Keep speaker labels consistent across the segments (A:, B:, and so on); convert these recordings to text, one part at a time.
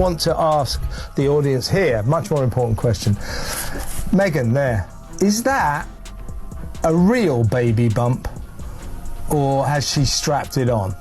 A: Want to ask the audience here, much more important question. Meghan there, is that a real baby bump or has she strapped it on?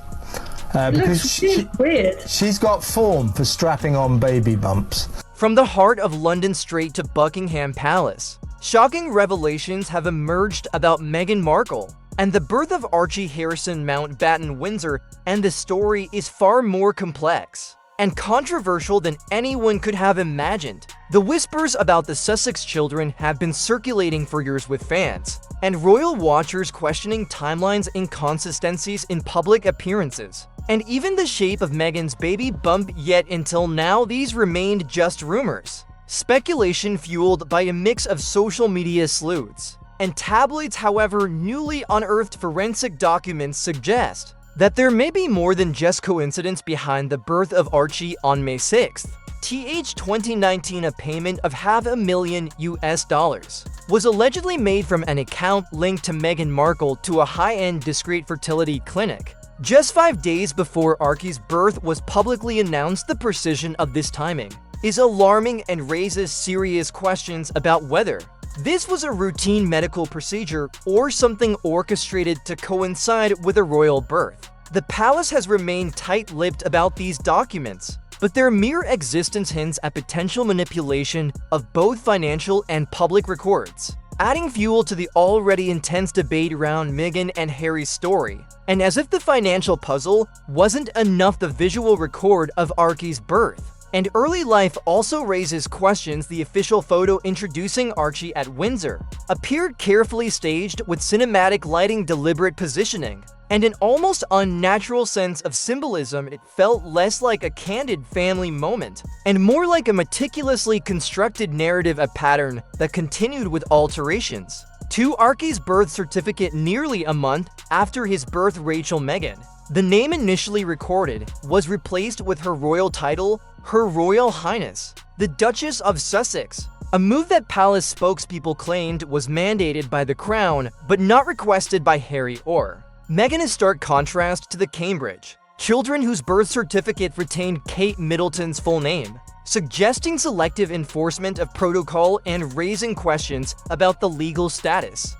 A: Because
B: weird.
A: She's got form for strapping on baby bumps.
C: From the heart of London straight to Buckingham Palace, shocking revelations have emerged about Meghan Markle and the birth of Archie Harrison Mountbatten-Windsor, and the story is far more complex and controversial than anyone could have imagined. The whispers about the Sussex children have been circulating for years with fans, and royal watchers questioning timelines, inconsistencies in public appearances, and even the shape of Meghan's baby bump. Yet until now, these remained just rumors. Speculation fueled by a mix of social media sleuths and tabloids. However, newly unearthed forensic documents suggest that there may be more than just coincidence behind the birth of Archie on May 6th. 2019, a payment of $500,000 was allegedly made from an account linked to Meghan Markle to a high-end discreet fertility clinic. Just 5 days before Archie's birth was publicly announced. The precision of this timing is alarming and raises serious questions about whether this was a routine medical procedure or something orchestrated to coincide with a royal birth. The palace has remained tight-lipped about these documents, but their mere existence hints at potential manipulation of both financial and public records, adding fuel to the already intense debate around Meghan and Harry's story. And as if the financial puzzle wasn't enough, the visual record of Archie's birth and early life also raises questions. The official photo introducing Archie at Windsor appeared carefully staged with cinematic lighting, deliberate positioning, and an almost unnatural sense of symbolism. It felt less like a candid family moment and more like a meticulously constructed narrative, a pattern that continued with alterations to Archie's birth certificate. Nearly a month after his birth, Rachel Meghan, the name initially recorded, was replaced with her royal title, Her Royal Highness, the Duchess of Sussex, a move that palace spokespeople claimed was mandated by the Crown but not requested by Harry or Meghan. In stark contrast to the Cambridge children whose birth certificate retained Kate Middleton's full name, suggesting selective enforcement of protocol and raising questions about the legal status.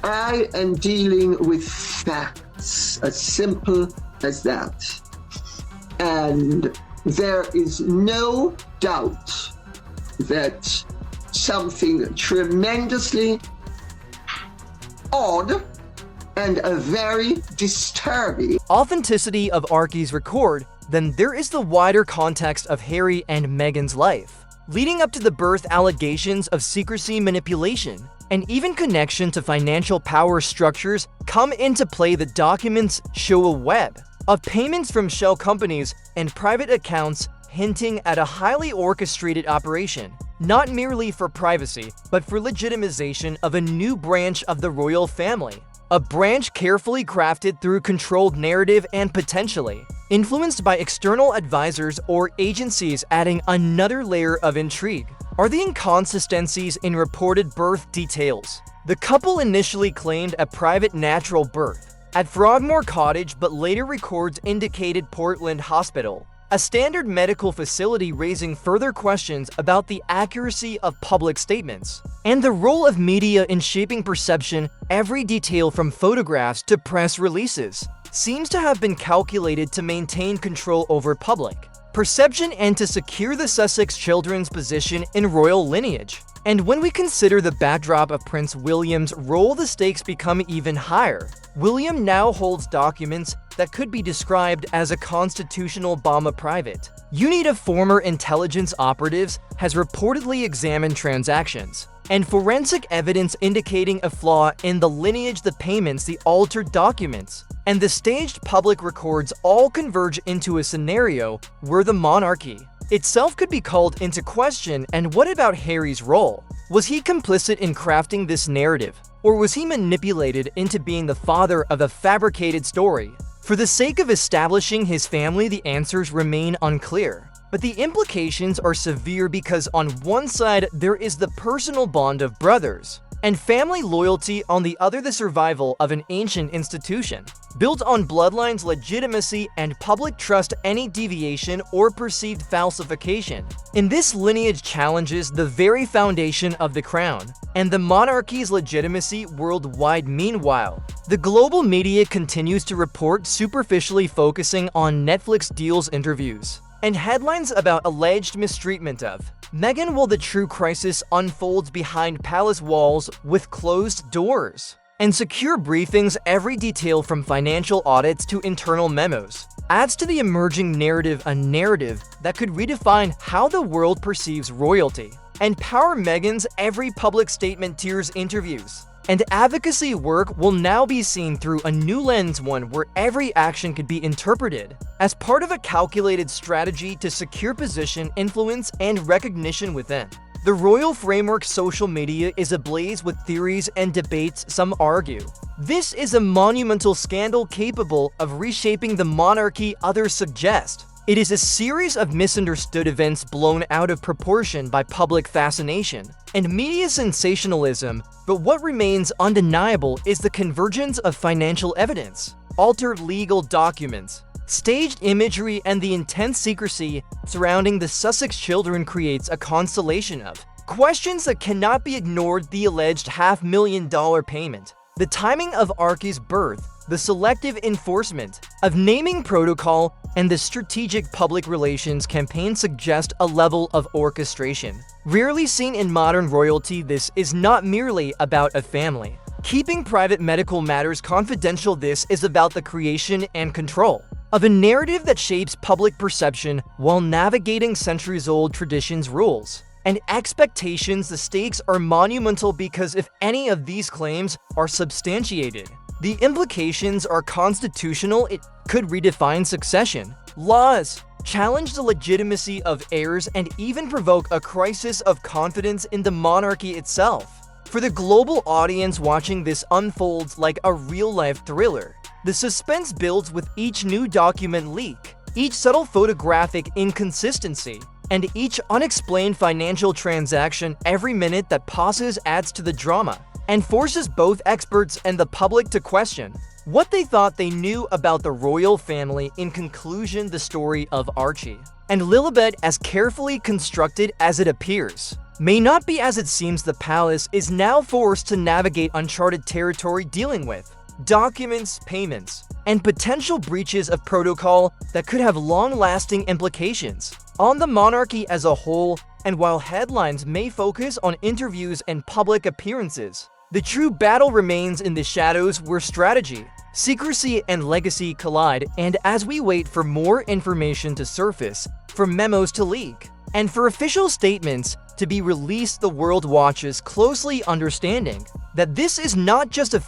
D: I am dealing with facts, as simple as that. And there is no doubt that something tremendously odd and a very disturbing
C: authenticity of Archie's record. Then there is the wider context of Harry and Meghan's life, leading up to the birth, allegations of secrecy, manipulation, and even connection to financial power structures come into play. The documents show a web of payments from shell companies and private accounts, hinting at a highly orchestrated operation, not merely for privacy, but for legitimization of a new branch of the royal family. A branch carefully crafted through controlled narrative and potentially influenced by external advisors or agencies, adding another layer of intrigue are the inconsistencies in reported birth details. The couple initially claimed a private natural birth at Frogmore Cottage, but later records indicated Portland Hospital, a standard medical facility, raising further questions about the accuracy of public statements and the role of media in shaping perception. Every detail from photographs to press releases seems to have been calculated to maintain control over public perception and to secure the Sussex children's position in royal lineage. And when we consider the backdrop of Prince William's role, the stakes become even higher. William now holds documents that could be described as a constitutional bomb. A private unit of former intelligence operatives has reportedly examined transactions and forensic evidence indicating a flaw in the lineage. The payments, the altered documents, and the staged public records all converge into a scenario where the monarchy itself could be called into question. And what about Harry's role? Was he complicit in crafting this narrative, or was he manipulated into being the father of a fabricated story? For the sake of establishing his family, the answers remain unclear. But the implications are severe because on one side there is the personal bond of brothers, and family loyalty on the other, the survival of an ancient institution, built on bloodlines, legitimacy, and public trust. Any deviation or perceived falsification in this lineage challenges the very foundation of the crown and the monarchy's legitimacy worldwide. Meanwhile, the global media continues to report superficially, focusing on Netflix deals, interviews, and headlines about alleged mistreatment of Meghan, while the true crisis unfolds behind palace walls with closed doors and secure briefings. Every detail, from financial audits to internal memos, adds to the emerging narrative, a narrative that could redefine how the world perceives royalty and power. Meghan's every public statement, tears, interviews, and advocacy work will now be seen through a new lens, one where every action could be interpreted as part of a calculated strategy to secure position, influence, and recognition within the royal framework. Social media is ablaze with theories and debates. Some argue this is a monumental scandal capable of reshaping the monarchy. Others suggest it is a series of misunderstood events blown out of proportion by public fascination and media sensationalism. But what remains undeniable is the convergence of financial evidence, altered legal documents, staged imagery, and the intense secrecy surrounding the Sussex children creates a constellation of questions that cannot be ignored. The alleged $500,000 payment, the timing of Archie's birth, the selective enforcement of naming protocol, and the strategic public relations campaign suggest a level of orchestration rarely seen in modern royalty. This is not merely about a family keeping private medical matters confidential. This is about the creation and control of a narrative that shapes public perception while navigating centuries-old traditions, rules, and expectations. The stakes are monumental because if any of these claims are substantiated, the implications are constitutional. It could redefine succession laws, challenge the legitimacy of heirs, and even provoke a crisis of confidence in the monarchy itself. For the global audience watching, this unfolds like a real-life thriller. The suspense builds with each new document leak, each subtle photographic inconsistency, and each unexplained financial transaction. Every minute that passes adds to the drama and forces both experts and the public to question what they thought they knew about the royal family. In conclusion, the story of Archie and Lilibet, as carefully constructed as it appears, may not be as it seems. The palace is now forced to navigate uncharted territory, dealing with documents, payments, and potential breaches of protocol that could have long-lasting implications on the monarchy as a whole. And while headlines may focus on interviews and public appearances, the true battle remains in the shadows, where strategy, secrecy, and legacy collide. And as we wait for more information to surface, for memos to leak, and for official statements to be released, the world watches closely, understanding that this is not just a